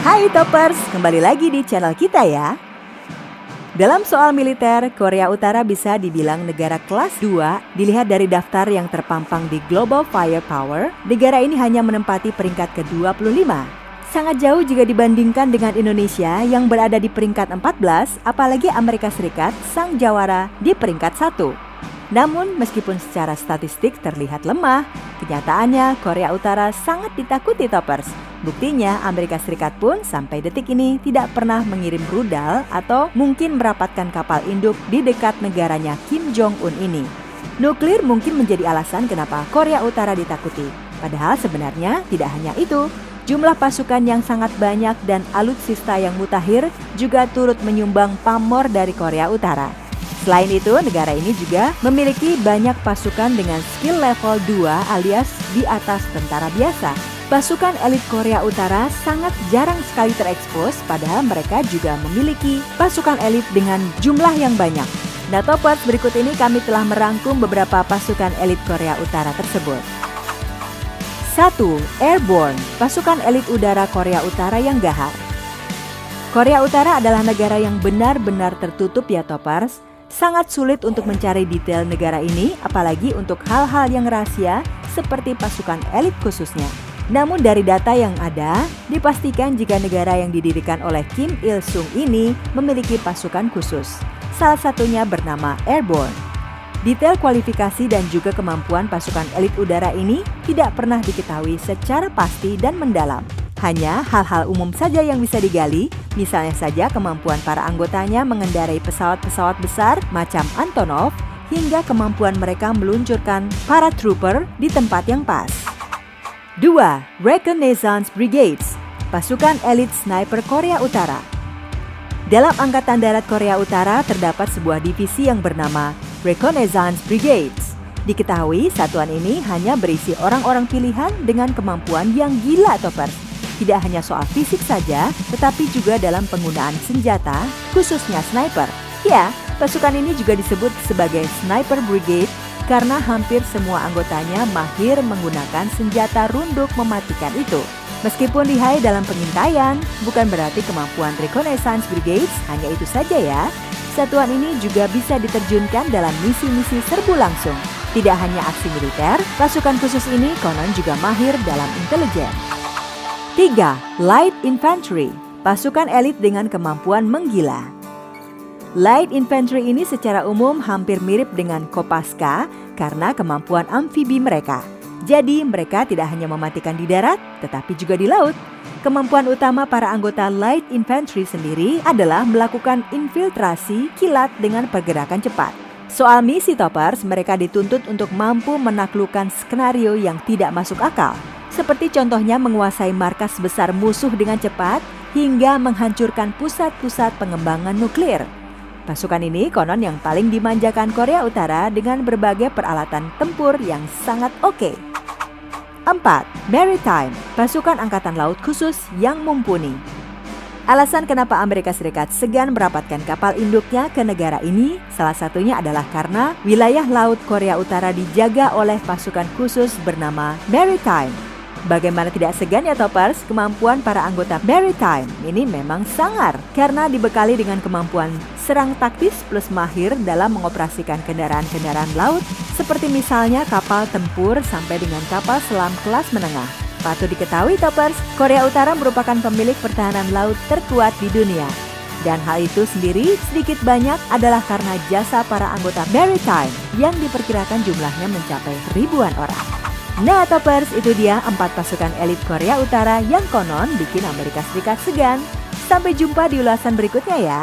Hai Toppers, kembali lagi di channel kita ya. Dalam soal militer, Korea Utara bisa dibilang negara kelas 2 dilihat dari daftar yang terpampang di Global Firepower. Negara ini hanya menempati peringkat ke-25. Sangat jauh jika dibandingkan dengan Indonesia yang berada di peringkat 14, apalagi Amerika Serikat sang jawara di peringkat 1. Namun meskipun secara statistik terlihat lemah, kenyataannya Korea Utara sangat ditakuti Toppers. Buktinya Amerika Serikat pun sampai detik ini tidak pernah mengirim rudal atau mungkin merapatkan kapal induk di dekat negaranya Kim Jong-un ini. Nuklir mungkin menjadi alasan kenapa Korea Utara ditakuti. Padahal sebenarnya tidak hanya itu. Jumlah pasukan yang sangat banyak dan alutsista yang mutakhir juga turut menyumbang pamor dari Korea Utara. Selain itu, negara ini juga memiliki banyak pasukan dengan skill level 2 alias di atas tentara biasa. Pasukan elit Korea Utara sangat jarang sekali terekspos, padahal mereka juga memiliki pasukan elit dengan jumlah yang banyak. Nah Toppers, berikut ini kami telah merangkum beberapa pasukan elit Korea Utara tersebut. 1. Airborne, pasukan elit udara Korea Utara yang gahar. Korea Utara adalah negara yang benar-benar tertutup ya Toppers. Sangat sulit untuk mencari detail negara ini, apalagi untuk hal-hal yang rahasia seperti pasukan elit khususnya. Namun dari data yang ada, dipastikan jika negara yang didirikan oleh Kim Il-sung ini memiliki pasukan khusus. Salah satunya bernama Airborne. Detail kualifikasi dan juga kemampuan pasukan elit udara ini tidak pernah diketahui secara pasti dan mendalam. Hanya hal-hal umum saja yang bisa digali, misalnya saja kemampuan para anggotanya mengendarai pesawat-pesawat besar macam Antonov, hingga kemampuan mereka meluncurkan para trooper di tempat yang pas. 2. Reconnaissance Brigades, pasukan elit sniper Korea Utara. Dalam Angkatan Darat Korea Utara terdapat sebuah divisi yang bernama Reconnaissance Brigades. Diketahui satuan ini hanya berisi orang-orang pilihan dengan kemampuan yang gila Toppers. Tidak hanya soal fisik saja, tetapi juga dalam penggunaan senjata, khususnya sniper. Ya, pasukan ini juga disebut sebagai Sniper Brigade karena hampir semua anggotanya mahir menggunakan senjata runduk mematikan itu. Meskipun lihai dalam pengintaian, bukan berarti kemampuan Reconnaissance Brigades hanya itu saja ya. Satuan ini juga bisa diterjunkan dalam misi-misi serbu langsung. Tidak hanya aksi militer, pasukan khusus ini konon juga mahir dalam intelijen. 3. Light Infantry, pasukan elit dengan kemampuan menggila. Light Infantry ini secara umum hampir mirip dengan Kopaska karena kemampuan amfibi mereka. Jadi mereka tidak hanya mematikan di darat, tetapi juga di laut. Kemampuan utama para anggota Light Infantry sendiri adalah melakukan infiltrasi kilat dengan pergerakan cepat. Soal misi Toppers, mereka dituntut untuk mampu menaklukkan skenario yang tidak masuk akal. Seperti contohnya menguasai markas besar musuh dengan cepat hingga menghancurkan pusat-pusat pengembangan nuklir. Pasukan ini konon yang paling dimanjakan Korea Utara dengan berbagai peralatan tempur yang sangat oke. 4. Maritime, pasukan angkatan laut khusus yang mumpuni. Alasan kenapa Amerika Serikat segan merapatkan kapal induknya ke negara ini salah satunya adalah karena wilayah laut Korea Utara dijaga oleh pasukan khusus bernama Maritime. Bagaimana tidak segan ya Toppers, kemampuan para anggota Maritime ini memang sangar karena dibekali dengan kemampuan serang taktis plus mahir dalam mengoperasikan kendaraan-kendaraan laut seperti misalnya kapal tempur sampai dengan kapal selam kelas menengah. Patut diketahui Toppers, Korea Utara merupakan pemilik pertahanan laut terkuat di dunia. Dan hal itu sendiri sedikit banyak adalah karena jasa para anggota Maritime yang diperkirakan jumlahnya mencapai ribuan orang. Nah Toppers, itu dia 4 pasukan elit Korea Utara yang konon bikin Amerika Serikat segan. Sampai jumpa di ulasan berikutnya ya.